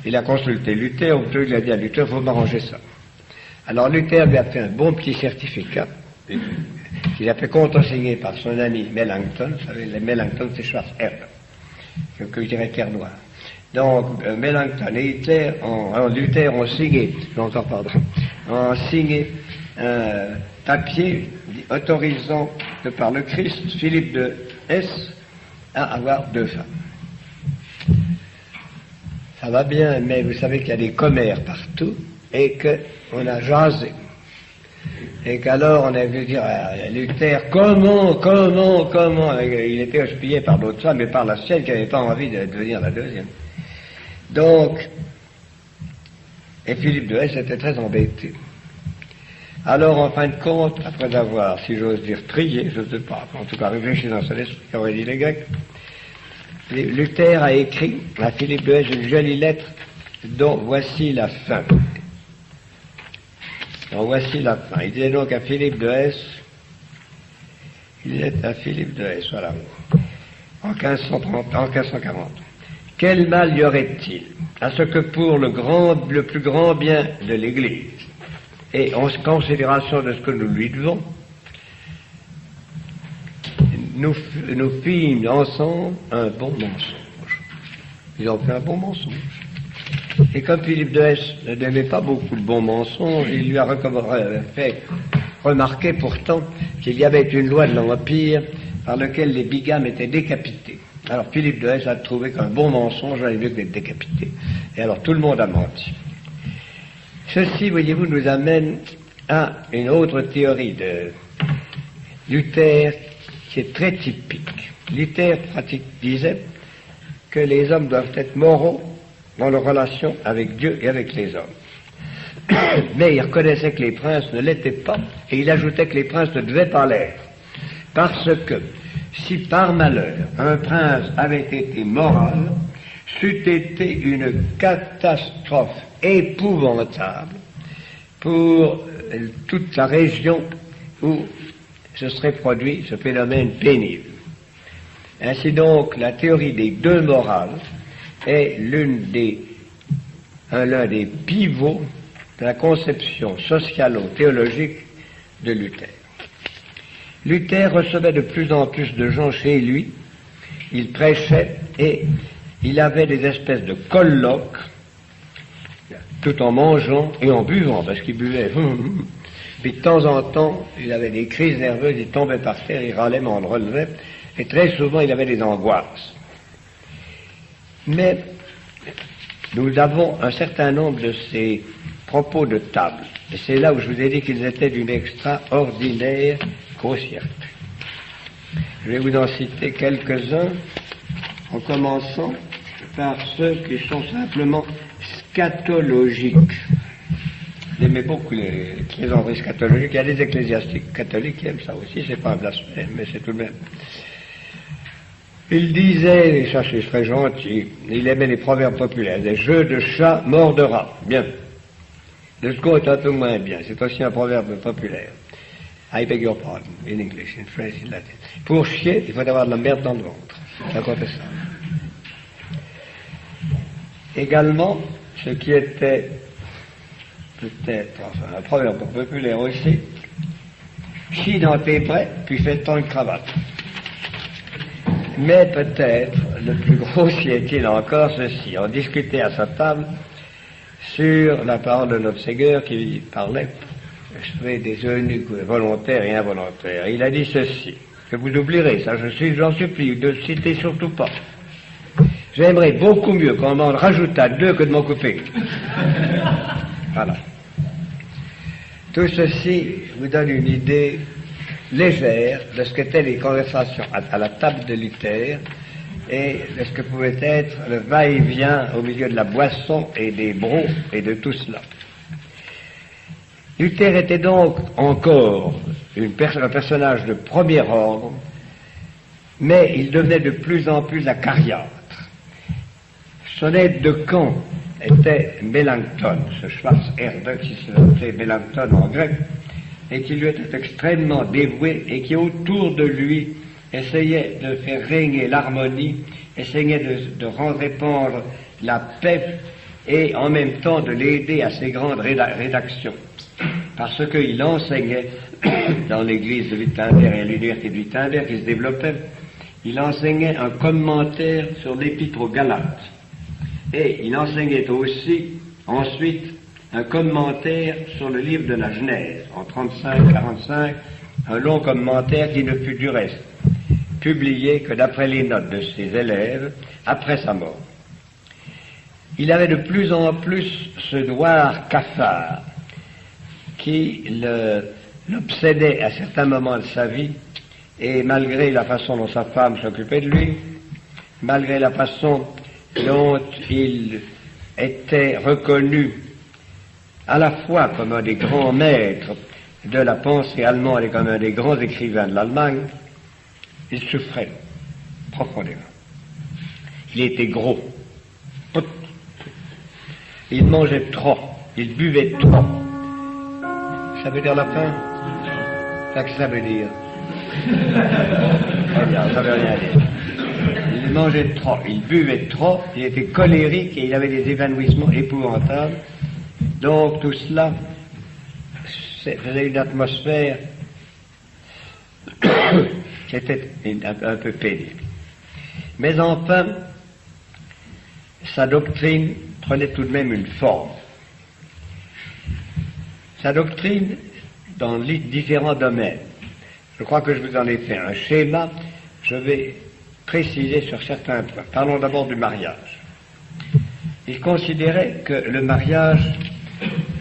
il a consulté Luther, il a dit à Luther, il faut m'arranger ça. Alors Luther lui a fait un bon petit certificat, qu'il a fait contresigner par son ami Melanchthon. Vous savez, les Melanchthon c'est Schwarzherbe, que je dirais terre noire. Donc Melanchthon et Luther ont signé, un papier autorisant de par le Christ Philippe de Hesse à avoir 2 femmes. Ça va bien, mais vous savez qu'il y a des commères partout et qu'on a jasé. et qu'alors on a vu dire à Luther, comment, il était houspillé par d'autres femmes, mais par la sienne qui n'avait pas envie de devenir la deuxième. Donc, et Philippe de Hesse était très embêté. Alors, en fin de compte, après avoir, si j'ose dire, trié, je ne sais pas, en tout cas réfléchi dans son esprit, qu'auraient dit les Grecs, Luther a écrit à Philippe de Hesse une jolie lettre dont voici la fin. Donc voici la fin. Il disait donc à Philippe de Hesse, voilà, en 1540. Quel mal y aurait-il à ce que pour le plus grand bien de l'Église, et en considération de ce que nous lui devons, nous fîmes ensemble un bon mensonge. Ils ont fait un bon mensonge. Et comme Philippe de Hesse n'aimait pas beaucoup le bon mensonge, il lui a fait remarquer pourtant qu'il y avait une loi de l'Empire par laquelle les bigames étaient décapités. Alors Philippe de Hesse a trouvé qu'un bon mensonge valait mieux que d'être décapité. Et alors tout le monde a menti. Ceci, voyez-vous, nous amène à une autre théorie de Luther qui est très typique. Luther disait que les hommes doivent être moraux dans leur relation avec Dieu et avec les hommes. Mais il reconnaissait que les princes ne l'étaient pas, et il ajoutait que les princes ne devaient pas l'être. Parce que, si par malheur un prince avait été moral, c'eût été une catastrophe épouvantable pour toute la région où se serait produit ce phénomène pénible. Ainsi donc, la théorie des deux morales est l'un des pivots de la conception socialo-théologique de Luther. Luther recevait de plus en plus de gens chez lui, il prêchait et il avait des espèces de colloques, tout en mangeant et en buvant, parce qu'il buvait. Puis de temps en temps, il avait des crises nerveuses, il tombait par terre, il râlait, mais on le relevait, et très souvent il avait des angoisses. Mais nous avons un certain nombre de ces propos de table, et c'est là où je vous ai dit qu'ils étaient d'une extraordinaire grossièreté. Je vais vous en citer quelques-uns, en commençant par ceux qui sont simplement scatologiques. J'aimais beaucoup les plaisanteries scatologiques. Il y a des ecclésiastiques catholiques qui aiment ça aussi, c'est pas un blasphème, mais c'est tout de même. Il disait, et ça c'est très gentil, il aimait les proverbes populaires, des jeux de chat mort de rat. Bien. Le second est un peu moins bien, c'est aussi un proverbe populaire. I beg your pardon, in English, in French, in Latin. Pour chier, il faut avoir de la merde dans le ventre. Ça compte ça. Également, ce qui était peut-être, un proverbe populaire aussi, chie dans tes brais, puis fais-t'en une cravate. Mais peut-être, le plus grossier est-il encore ceci. On discutait à sa table sur la parole de notre Seigneur qui parlait des eunuques volontaires et involontaires. Il a dit ceci, que vous oublierez, ça j'en supplie, de le citer surtout pas. J'aimerais beaucoup mieux qu'on m'en rajoutât 2 que de m'en couper. Voilà. Tout ceci vous donne une idée légère de ce qu'étaient les conversations à la table de Luther et de ce que pouvait être le va-et-vient au milieu de la boisson et des brocs et de tout cela. Luther était donc encore un personnage de premier ordre, mais il devenait de plus en plus acariâtre. Son aide de camp était Mélanchthon, ce Schwarzerde qui s'appelait Mélanchthon en grec, et qui lui était extrêmement dévoué et qui autour de lui essayait de faire régner l'harmonie, essayait de répandre la paix et en même temps de l'aider à ses grandes rédactions. Parce qu'il enseignait dans l'église de Wittenberg et à l'université de Wittenberg qui se développait, il enseignait un commentaire sur l'épître aux Galates. Et il enseignait aussi, ensuite, un commentaire sur le livre de la Genèse, en 35-45, un long commentaire qui ne fut du reste publié que d'après les notes de ses élèves, après sa mort. Il avait de plus en plus ce noir cafard qui l'obsédait à certains moments de sa vie, et malgré la façon dont sa femme s'occupait de lui, malgré la façon dont il était reconnu à la fois comme un des grands maîtres de la pensée allemande et comme un des grands écrivains de l'Allemagne, il souffrait profondément. Il était gros. Il mangeait trop. Il buvait trop. Ça veut dire la faim? Qu'est-ce que ça veut dire? Ça veut rien dire. Il mangeait trop, il buvait trop, il était colérique et il avait des évanouissements épouvantables. Donc tout cela faisait une atmosphère qui était un peu pénible. Mais enfin, sa doctrine prenait tout de même une forme. Sa doctrine dans les différents domaines. Je crois que je vous en ai fait un schéma, je vais préciser sur certains points. Parlons d'abord du mariage. Il considérait que le mariage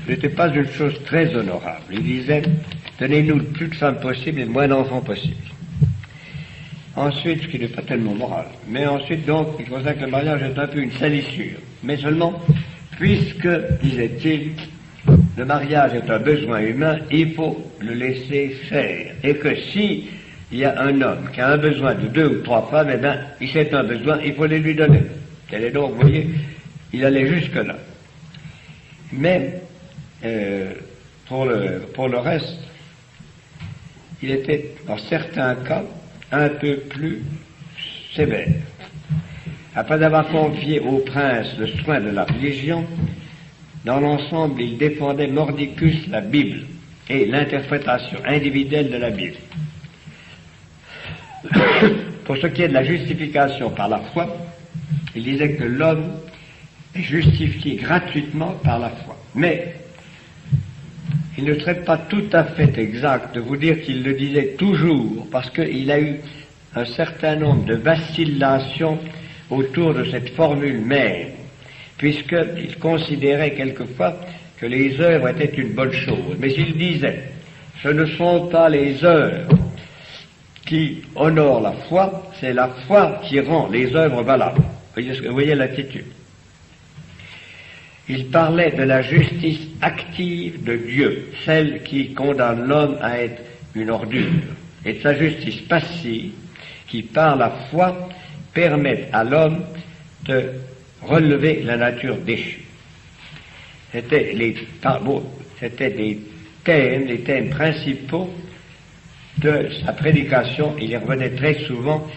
n'était pas une chose très honorable. Il disait, donnez-nous le plus de femmes possible et le moins d'enfants possible. Ensuite, ce qui n'est pas tellement moral, mais ensuite donc, il considère que le mariage est un peu une salissure. Mais seulement, puisque, disait-il, le mariage est un besoin humain, il faut le laisser faire. Et que si il y a un homme qui a un besoin de 2 ou 3 femmes, eh bien, c'est un besoin, il faut les lui donner. Et donc, vous voyez, il allait jusque-là. Mais, pour le reste, il était, dans certains cas, un peu plus sévère. Après avoir confié au prince le soin de la religion, dans l'ensemble, il défendait mordicus la Bible et l'interprétation individuelle de la Bible. Pour ce qui est de la justification par la foi, il disait que l'homme est justifié gratuitement par la foi. Mais il ne serait pas tout à fait exact de vous dire qu'il le disait toujours, parce qu'il a eu un certain nombre de vacillations autour de cette formule même, puisqu'il considérait quelquefois que les œuvres étaient une bonne chose. Mais il disait, ce ne sont pas les œuvres qui honorent la foi, c'est la foi qui rend les œuvres valables. Vous voyez l'attitude. Il parlait de la justice active de Dieu, celle qui condamne l'homme à être une ordure, et de sa justice passive qui, par la foi, permet à l'homme de relever la nature déchue. C'était des thèmes principaux de sa prédication. Il y revenait très souvent,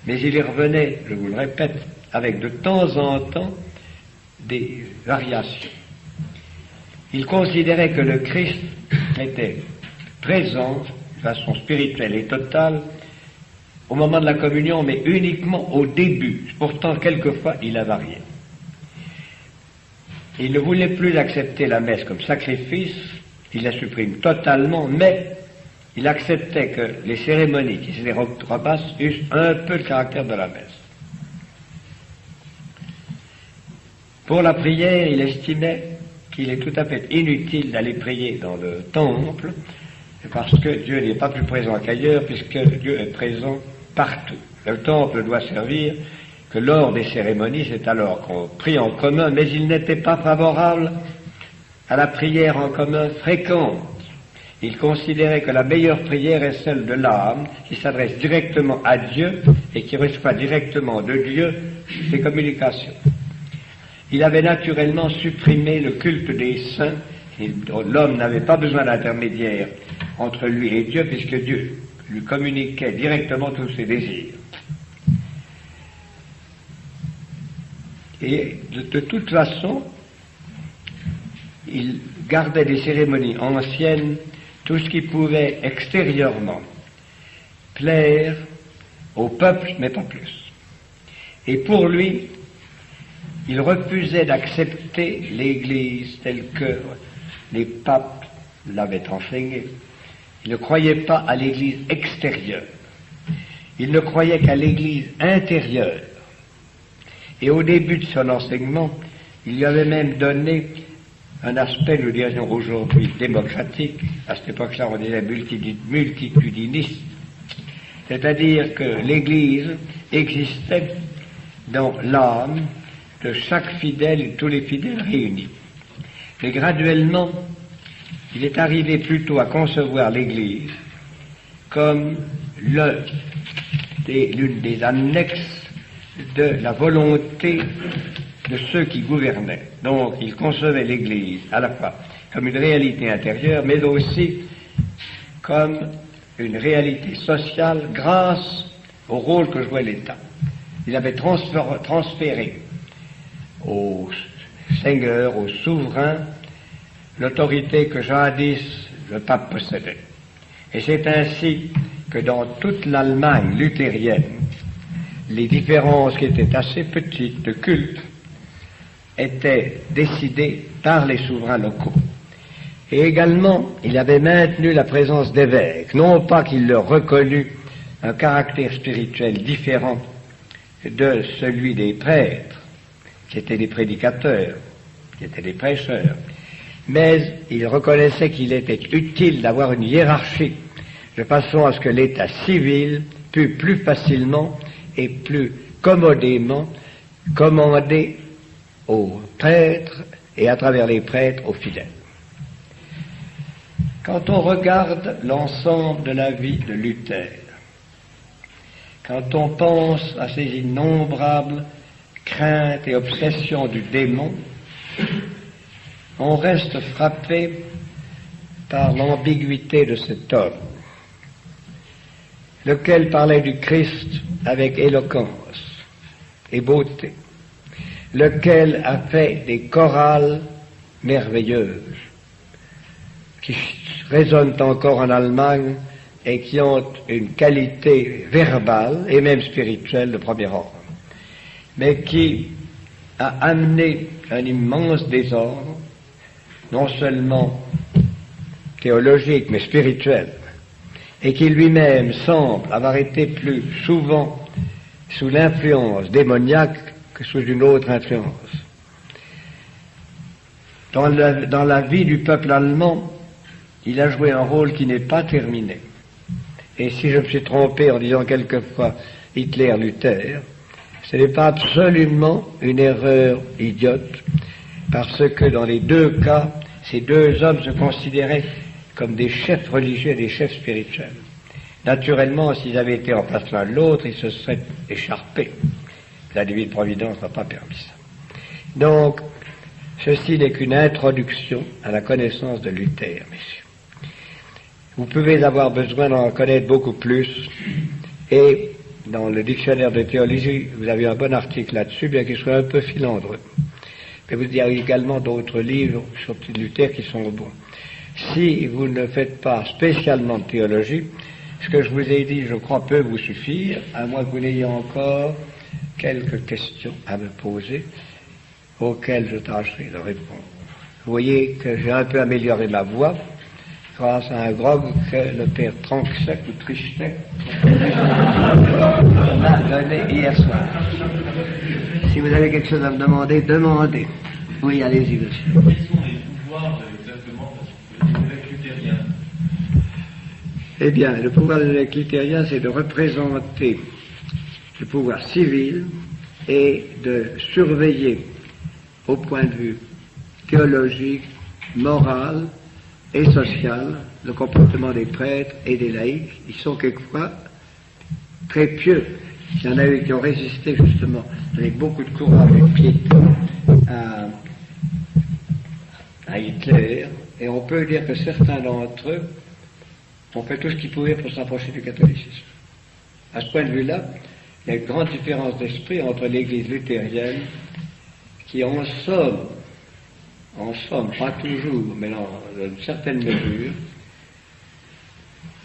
mais il y revenait, je vous le répète, avec de temps en temps des variations. Il considérait que le Christ était présent de façon spirituelle et totale au moment de la communion, mais uniquement au début. Pourtant, quelquefois, il a varié. Il ne voulait plus accepter la messe comme sacrifice, il la supprime totalement, mais il acceptait que les cérémonies qui étaient repas eussent un peu le caractère de la messe. Pour la prière, il estimait qu'il est tout à fait inutile d'aller prier dans le temple, parce que Dieu n'est pas plus présent qu'ailleurs, puisque Dieu est présent partout. Le temple doit servir que lors des cérémonies, c'est alors qu'on prie en commun, mais il n'était pas favorable à la prière en commun fréquente. Il considérait que la meilleure prière est celle de l'âme, qui s'adresse directement à Dieu et qui reçoit directement de Dieu ses communications. Il avait naturellement supprimé le culte des saints. L'homme n'avait pas besoin d'intermédiaire entre lui et Dieu, puisque Dieu lui communiquait directement tous ses désirs. Et de toute façon, il gardait des cérémonies anciennes, tout ce qui pouvait extérieurement plaire au peuple, mais pas plus. Et pour lui, il refusait d'accepter l'Église telle que les papes l'avaient enseignée. Il ne croyait pas à l'Église extérieure. Il ne croyait qu'à l'Église intérieure. Et au début de son enseignement, il lui avait même donné un aspect, nous dirions aujourd'hui, démocratique. À cette époque-là, on disait multitudiniste. C'est-à-dire que l'Église existait dans l'âme de chaque fidèle et de tous les fidèles réunis. Mais graduellement, il est arrivé plutôt à concevoir l'Église comme l'une des annexes de la volonté de ceux qui gouvernaient. Donc, il concevait l'Église à la fois comme une réalité intérieure, mais aussi comme une réalité sociale grâce au rôle que jouait l'État. Il avait transféré au Seigneur, au souverain, l'autorité que jadis le pape possédait. Et c'est ainsi que dans toute l'Allemagne luthérienne, les différences qui étaient assez petites de culte étaient décidées par les souverains locaux. Et également, il avait maintenu la présence d'évêques, non pas qu'il leur reconnût un caractère spirituel différent de celui des prêtres, qui étaient des prédicateurs, qui étaient des prêcheurs, mais il reconnaissait qu'il était utile d'avoir une hiérarchie, de façon à ce que l'État civil pût plus facilement et plus commodément commander aux prêtres et à travers les prêtres aux fidèles. Quand on regarde l'ensemble de la vie de Luther, quand on pense à ces innombrables craintes et obsessions du démon, on reste frappé par l'ambiguïté de cet homme, lequel parlait du Christ avec éloquence et beauté, lequel a fait des chorales merveilleuses qui résonnent encore en Allemagne et qui ont une qualité verbale et même spirituelle de premier ordre, mais qui a amené un immense désordre, non seulement théologique, mais spirituel, et qui lui-même semble avoir été plus souvent sous l'influence démoniaque que sous une autre influence. Dans la vie du peuple allemand, il a joué un rôle qui n'est pas terminé. Et si je me suis trompé en disant quelquefois Hitler-Luther, ce n'est pas absolument une erreur idiote, parce que dans les deux cas, ces deux hommes se considéraient comme des chefs religieux et des chefs spirituels. Naturellement, s'ils avaient été en face l'un de l'autre, ils se seraient écharpés. La divine providence n'a pas permis ça. Donc, ceci n'est qu'une introduction à la connaissance de Luther, messieurs. Vous pouvez avoir besoin d'en connaître beaucoup plus, et dans le dictionnaire de théologie, vous avez un bon article là-dessus, bien qu'il soit un peu filandreux. Mais vous avez également d'autres livres sur Luther qui sont bons. Si vous ne faites pas spécialement de théologie, ce que je vous ai dit, je crois, peut vous suffire, à moins que vous n'ayez encore quelques questions à me poser, auxquelles je tâcherai de répondre. Vous voyez que j'ai un peu amélioré ma voix, grâce à un grog que le père Tranxec ou Trichtek m'a donné hier soir. Si vous avez quelque chose à me demander, demandez. Oui, allez-y, monsieur. Quels sont les pouvoirs exactement de l'évêque luthérien? Eh bien, le pouvoir de l'évêque luthérien, c'est de représenter le pouvoir civil et de surveiller au point de vue théologique, moral et social le comportement des prêtres et des laïcs. Ils sont quelquefois très pieux. Il y en a eu qui ont résisté justement avec beaucoup de courage et de piété à Hitler, et on peut dire que certains d'entre eux ont fait tout ce qu'ils pouvaient pour s'approcher du catholicisme. À ce point de vue-là, il y a une grande différence d'esprit entre l'Église luthérienne, qui en somme, pas toujours, mais dans une certaine mesure,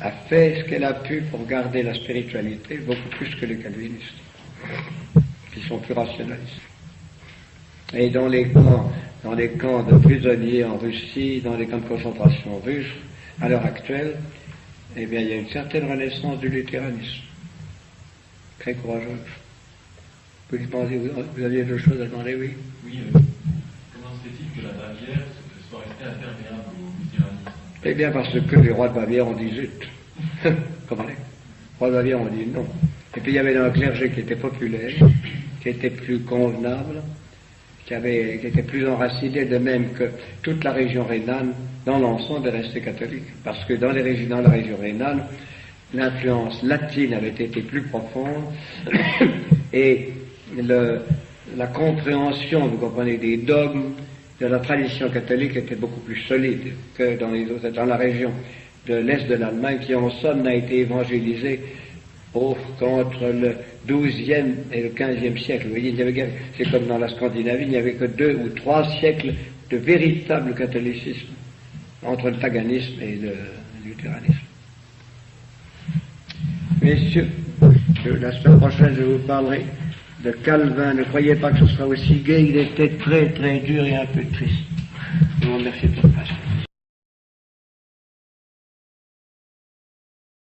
a fait ce qu'elle a pu pour garder la spiritualité beaucoup plus que les calvinistes, qui sont plus rationalistes. Et dans les camps de prisonniers en Russie, dans les camps de concentration russes, à l'heure actuelle, eh bien, il y a une certaine renaissance du luthéranisme. Très courageuse. Vous aviez d'autres choses à demander, oui? Oui, comment se fait-il que la Bavière soit resté imperméable au tyrannisme? Eh bien, parce que les rois de Bavière ont dit zut. Comprenez? Les rois de Bavière ont dit non. Et puis il y avait un clergé qui était populaire, qui était plus convenable, qui était plus enraciné, de même que toute la région rhénane, dans l'ensemble, est restée catholique. Parce que dans la région rhénane, l'influence latine avait été plus profonde, et la compréhension, vous comprenez, des dogmes de la tradition catholique était beaucoup plus solide que dans la région de l'Est de l'Allemagne, qui en somme n'a été évangélisée qu'entre le XIIe et le XVe siècle. Vous voyez, c'est comme dans la Scandinavie, il n'y avait que 2 ou 3 siècles de véritable catholicisme entre le paganisme et le luthéranisme. Messieurs, la semaine prochaine, je vous parlerai de Calvin. Ne croyez pas que ce sera aussi gai, il était très très dur et un peu triste. Je vous remercie de votre patience.